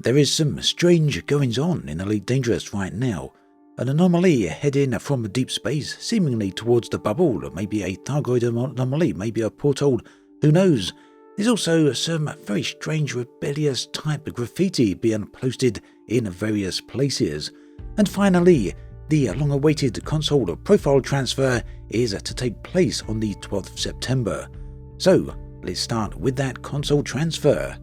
There is some strange goings on in Elite Dangerous right now. An anomaly heading from deep space, seemingly towards the bubble, maybe a Thargoid anomaly, maybe a portal, who knows. There's also some very strange rebellious type of graffiti being posted in various places. And finally, the long-awaited console profile transfer is to take place on the 12th of September. So, let's start with that console transfer.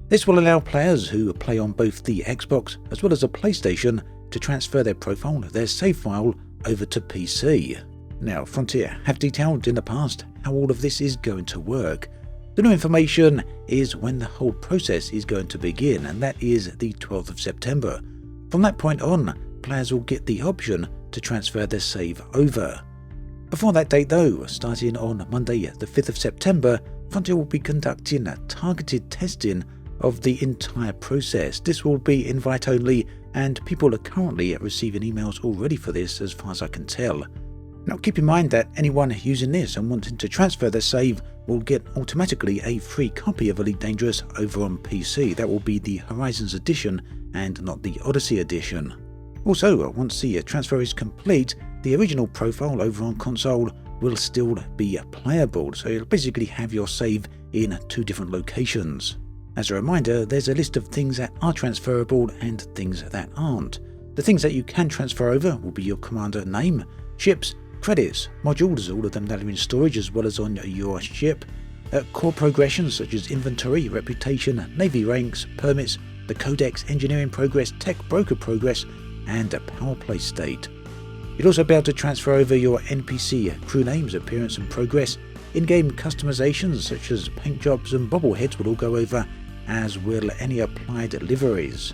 This will allow players who play on both the Xbox as well as the PlayStation to transfer their profile, their save file, over to PC. Now, Frontier have detailed in the past how all of this is going to work. The new information is when the whole process is going to begin, and that is the 12th of September. From that point on, players will get the option to transfer their save over. Before that date though, starting on Monday the 5th of September, Frontier will be conducting targeted testing of the entire process. This will be invite only, and people are currently receiving emails already for this as far as I can tell. Now keep in mind that anyone using this and wanting to transfer their save will get automatically a free copy of Elite Dangerous over on PC. That will be the Horizons edition and not the Odyssey edition. Also, once the transfer is complete, the original profile over on console will still be playable, so you'll basically have your save in two different locations. As a reminder, there's a list of things that are transferable and things that aren't. The things that you can transfer over will be your commander name, ships, credits, modules, all of them that are in storage as well as on your ship, core progressions such as inventory, reputation, navy ranks, permits, the codex, engineering progress, tech broker progress, and a power play state. You'll also be able to transfer over your NPC crew names, appearance and progress. In-game customizations such as paint jobs and bobbleheads will all go over, as will any applied liveries.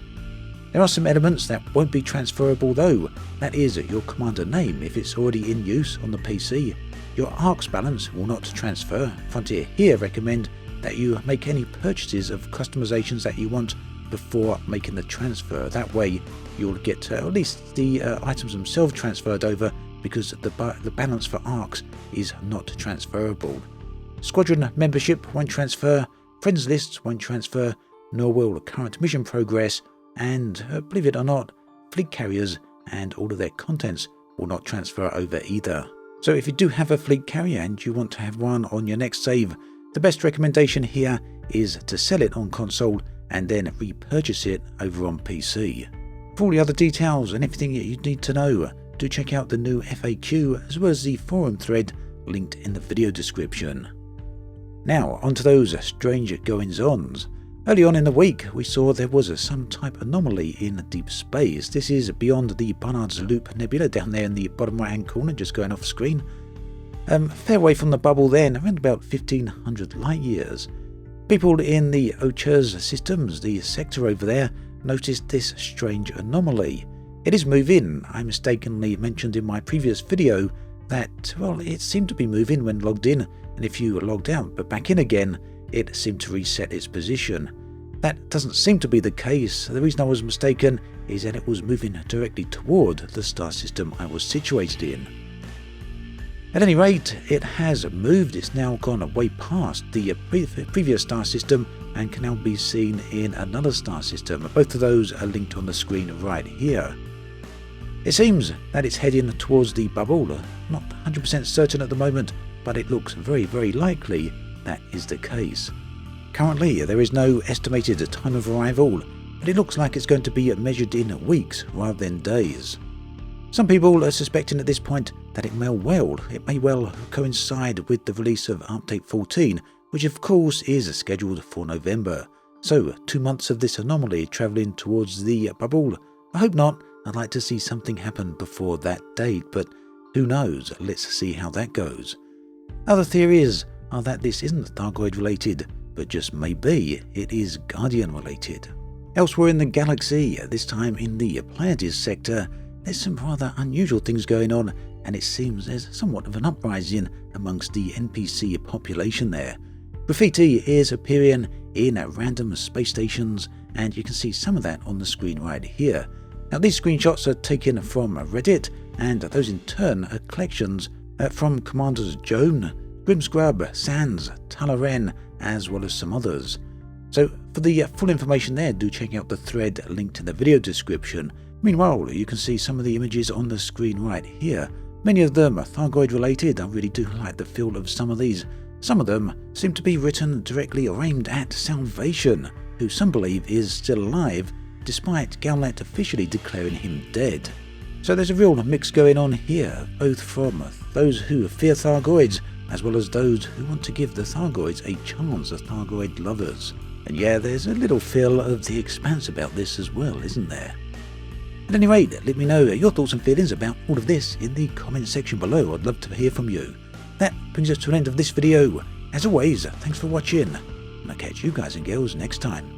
There are some elements that won't be transferable though. That is your commander name if it's already in use on the PC. Your ARCS balance will not transfer. Frontier here recommend that you make any purchases of customizations that you want before making the transfer. That way you'll get at least the items themselves transferred over, because the balance for ARCS is not transferable. Squadron membership won't transfer, friends lists won't transfer, nor will current mission progress, and believe it or not, fleet carriers and all of their contents will not transfer over either. So if you do have a fleet carrier and you want to have one on your next save, the best recommendation here is to sell it on console and then repurchase it over on PC. For all the other details and everything that you need to know, do check out the new FAQ as well as the forum thread linked in the video description. Now onto those strange goings-ons. Early on in the week we saw there was some type anomaly in deep space. This is beyond the Barnard's Loop Nebula down there in the bottom right hand corner, just going off screen. Fair away from the bubble then, around about 1500 light years. People in the Ochers systems, the sector over there, noticed this strange anomaly. It is moving. I mistakenly mentioned in my previous video that, well, it seemed to be moving when logged in, and if you logged out but back in again, it seemed to reset its position. That doesn't seem to be the case. The reason I was mistaken is that it was moving directly toward the star system I was situated in. At any rate, it has moved. It's now gone way past the previous star system and can now be seen in another star system. Both of those are linked on the screen right here. It seems that it's heading towards the bubble. Not 100% certain at the moment, but it looks very, very likely that is the case. Currently, there is no estimated time of arrival, but it looks like it's going to be measured in weeks rather than days. Some people are suspecting at this point that it may well coincide with the release of Update 14, which of course is scheduled for November. So 2 months of this anomaly travelling towards the bubble. I hope not. I'd like to see something happen before that date, but who knows? Let's see how that goes. Other theories are that this isn't Thargoid related, but just maybe it is Guardian related. Elsewhere in the galaxy, this time in the Pleiades Sector, there's some rather unusual things going on, and it seems there's somewhat of an uprising amongst the NPC population there. Graffiti is appearing in random space stations, and you can see some of that on the screen right here. Now these screenshots are taken from Reddit, and those in turn are collections from Commanders Joan, Grimsgrub, Sans, Talaren, as well as some others. So for the full information there, do check out the thread linked in the video description. Meanwhile, you can see some of the images on the screen right here. Many of them are Thargoid related. I really do like the feel of some of these. Some of them seem to be written directly or aimed at Salvation, who some believe is still alive, despite Gowlet officially declaring him dead. So there's a real mix going on here, both from those who fear Thargoids, as well as those who want to give the Thargoids a chance as Thargoid lovers. And yeah, there's a little feel of The Expanse about this as well, isn't there? At any rate, let me know your thoughts and feelings about all of this in the comment section below. I'd love to hear from you. That brings us to an end of this video. As always, thanks for watching, and I'll catch you guys and girls next time.